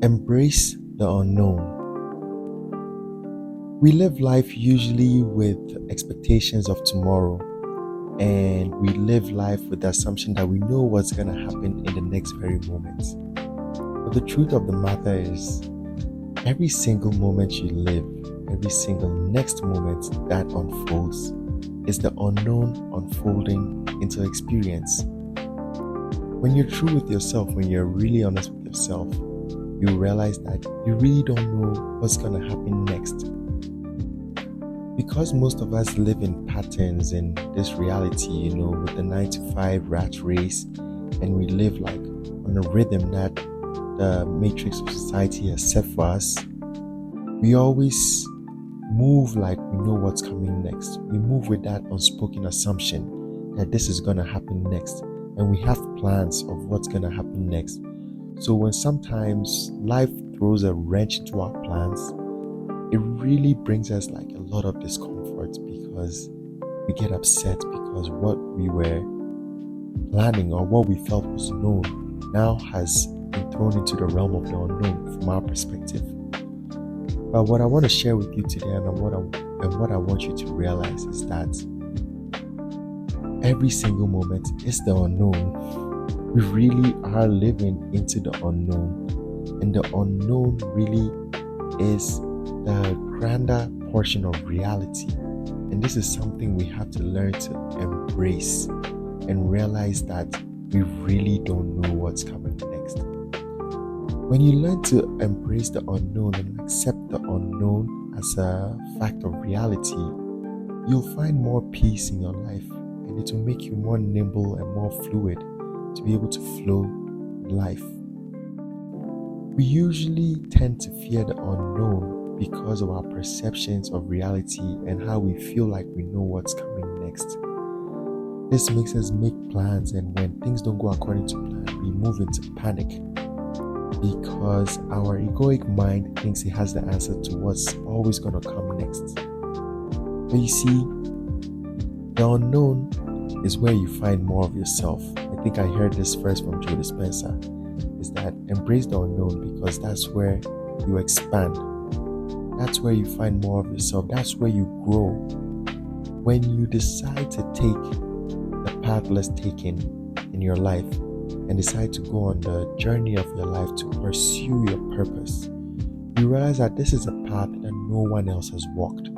Embrace the unknown. We live life usually with expectations of tomorrow, and we live life with the assumption that we know what's going to happen in the next very moment. But the truth of the matter is, every single moment you live, every single next moment that unfolds, is the unknown unfolding into experience. When you're true with yourself, when you're really honest with yourself, you realize that you really don't know what's going to happen next. Because most of us live in patterns in this reality, with the 9 to 5 rat race, and we live like on a rhythm that the matrix of society has set for us, we always move like we know what's coming next. We move with that unspoken assumption that this is going to happen next, and we have plans of what's going to happen next. So when sometimes life throws a wrench into our plans, it really brings us like a lot of discomfort, because we get upset because what we were planning or what we felt was known now has been thrown into the realm of the unknown from our perspective. But what I want to share with you today, and what I want you to realize, is that every single moment is the unknown. We really are living into the unknown, and the unknown really is the grander portion of reality. And this is something we have to learn to embrace and realize that we really don't know what's coming next. When you learn to embrace the unknown and accept the unknown as a fact of reality, you'll find more peace in your life, and it will make you more nimble and more fluid to be able to flow in life. We usually tend to fear the unknown because of our perceptions of reality and how we feel like we know what's coming next. This makes us make plans, and when things don't go according to plan, we move into panic because our egoic mind thinks it has the answer to what's always going to come next. But you see, the unknown is where you find more of yourself. I think I heard this first from Joe Dispenza, is that embrace the unknown, because that's where you expand. That's where you find more of yourself. That's where you grow. When you decide to take the path less taken in your life and decide to go on the journey of your life to pursue your purpose, you realize that this is a path that no one else has walked.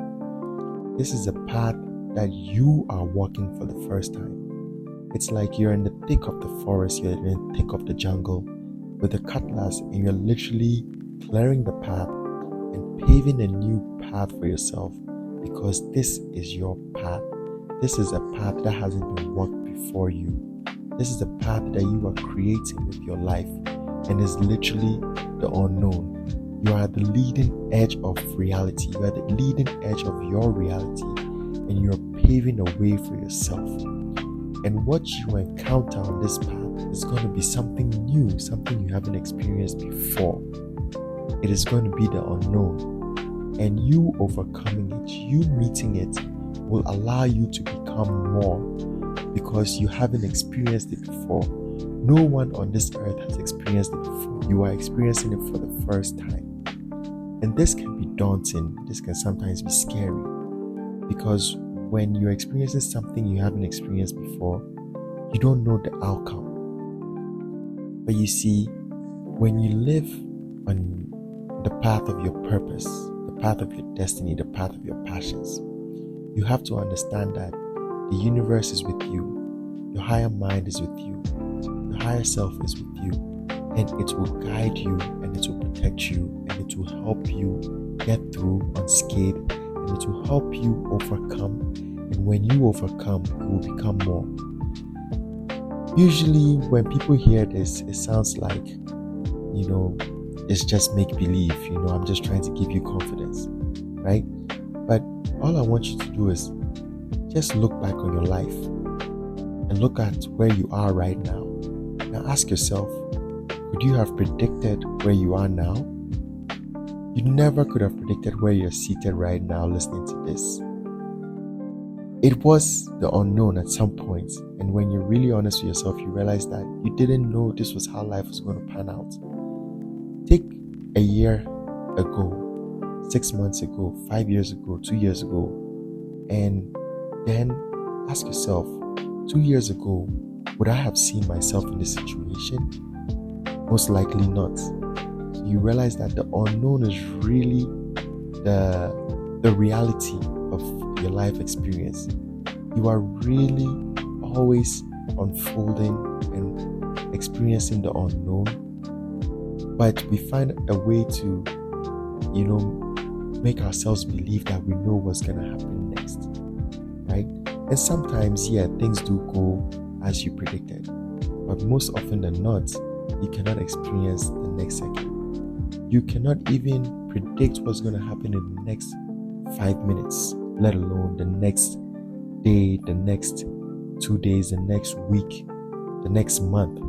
This is a path that you are walking for the first time. It's like you're in the thick of the forest, you're in the thick of the jungle with a cutlass, and you're literally clearing the path and paving a new path for yourself, because this is your path. This is a path that hasn't been walked before you. This is a path that you are creating with your life, and is literally the unknown. You are the leading edge of reality. You are the leading edge of your reality, and you're paving a way for yourself. And what you encounter on this path is going to be something new, something you haven't experienced before. It is going to be the unknown, and you overcoming it, you meeting it, will allow you to become more, because you haven't experienced it before. No one on this earth has experienced it before. You are experiencing it for the first time. And this can be daunting. This can sometimes be scary, because when you're experiencing something you haven't experienced before, you don't know the outcome. But you see, when you live on the path of your purpose, the path of your destiny, the path of your passions, you have to understand that the universe is with you, your higher mind is with you, your higher self is with you, and it will guide you, and it will protect you, and it will help you get through unscathed, and it will help you overcome. And when you overcome, you will become more. Usually when people hear this, it sounds like, it's just make believe, I'm just trying to give you confidence, right? But all I want you to do is just look back on your life and look at where you are right now. Now ask yourself, could you have predicted where you are now? You never could have predicted where you're seated right now listening to this. It was the unknown at some point, and when you're really honest with yourself, you realize that you didn't know this was how life was going to pan out. Take a year ago, 6 months ago, 5 years ago, 2 years ago, and then ask yourself, 2 years ago, would I have seen myself in this situation? Most likely not. So you realize that the unknown is really the reality of your life experience. You are really always unfolding and experiencing the unknown, but we find a way to, make ourselves believe that we know what's gonna happen next, right? And sometimes, things do go as you predicted, but most often than not, you cannot experience the next second. You cannot even predict what's gonna happen in the next 5 minutes, let alone the next day, the next 2 days, the next week, the next month.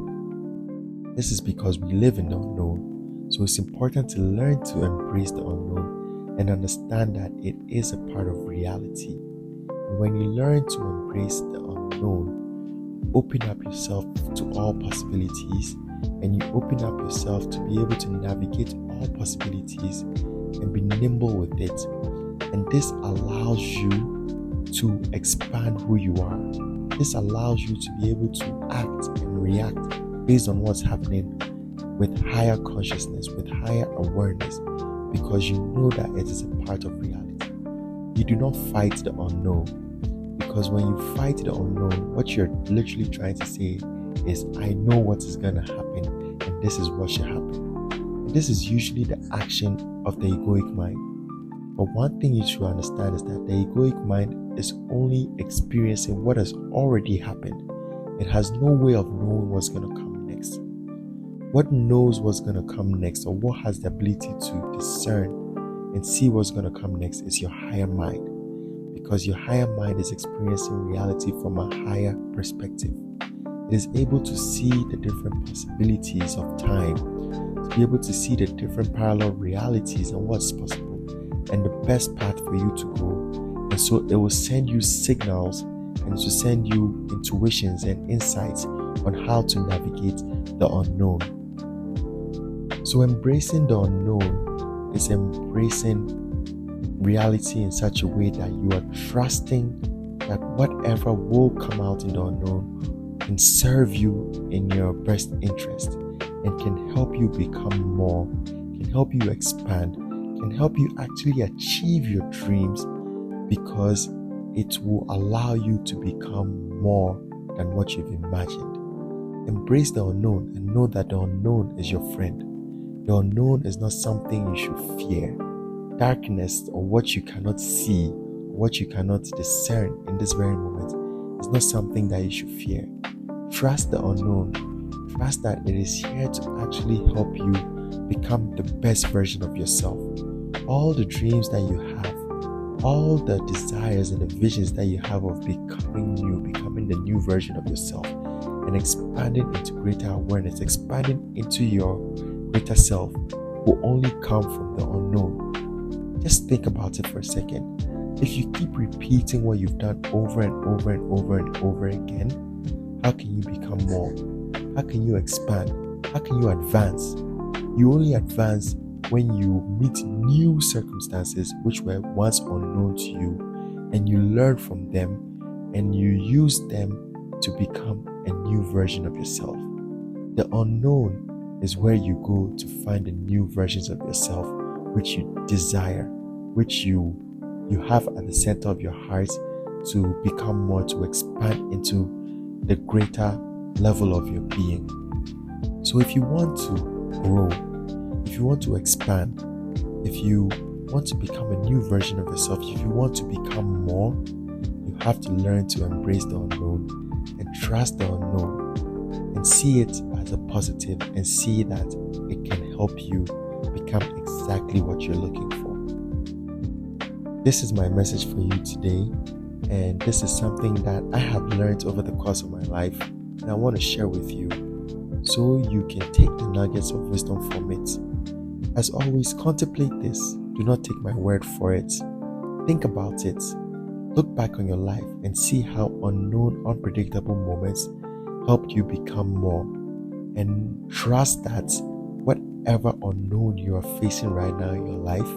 This is because we live in the unknown. So it's important to learn to embrace the unknown and understand that it is a part of reality. And when you learn to embrace the unknown, open up yourself to all possibilities, and you open up yourself to be able to navigate all possibilities and be nimble with it. And this allows you to expand who you are. This allows you to be able to act and react based on what's happening with higher consciousness, with higher awareness, because you know that it is a part of reality. You do not fight the unknown, because when you fight the unknown, what you're literally trying to say is, I know what is going to happen, and this is what should happen. And this is usually the action of the egoic mind. But one thing you should understand is that the egoic mind is only experiencing what has already happened. It has no way of knowing what's going to come next. What knows what's going to come next, or what has the ability to discern and see what's going to come next, is your higher mind. Because your higher mind is experiencing reality from a higher perspective. It is able to see the different possibilities of time, to be able to see the different parallel realities and what's possible, and the best path for you to go. And so it will send you signals, and to send you intuitions and insights on how to navigate the unknown. So embracing the unknown is embracing reality in such a way that you are trusting that whatever will come out in the unknown can serve you in your best interest, and can help you become more, can help you expand, can help you actually achieve your dreams, because it will allow you to become more than what you've imagined. Embrace the unknown and know that the unknown is your friend. The unknown is not something you should fear. Darkness, or what you cannot see, or what you cannot discern in this very moment, is not something that you should fear. Trust the unknown. Trust that it is here to actually help you become the best version of yourself. All the dreams that you have, all the desires and the visions that you have of becoming new, becoming the new version of yourself, and expanding into greater awareness, expanding into your greater self, will only come from the unknown. Just think about it for a second. If you keep repeating what you've done over and over and over and over again, how can you become more? How can you expand? How can you advance? You only advance when you meet new circumstances which were once unknown to you, and you learn from them and you use them to become a new version of yourself. The unknown is where you go to find the new versions of yourself which you desire, which you have at the center of your heart, to become more, to expand into the greater level of your being. So if you want to grow, if you want to expand, if you want to become a new version of yourself, if you want to become more, you have to learn to embrace the unknown and trust the unknown, and see it as a positive, and see that it can help you become exactly what you're looking for. This is my message for you today, and this is something that I have learned over the course of my life, and I want to share with you so you can take the nuggets of wisdom from it. As always, contemplate this. Do not take my word for it. Think about it. Look back on your life and see how unknown, unpredictable moments helped you become more. And trust that whatever unknown you are facing right now in your life,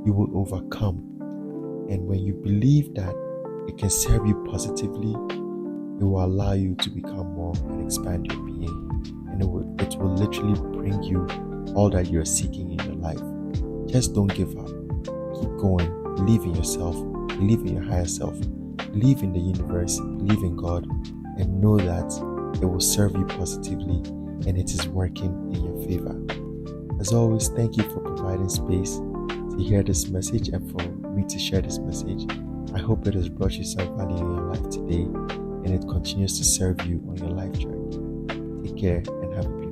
you will overcome. And when you believe that it can serve you positively, it will allow you to become more and expand your being. And it will literally bring you all that you're seeking in your life. Just don't give up. Keep going. Believe in yourself. Believe in your higher self. Believe in the universe. Believe in God. And know that it will serve you positively and it is working in your favor. As always, thank you for providing space to hear this message and for me to share this message. I hope it has brought you some value in your life today and it continues to serve you on your life journey. Take care and have a beautiful day.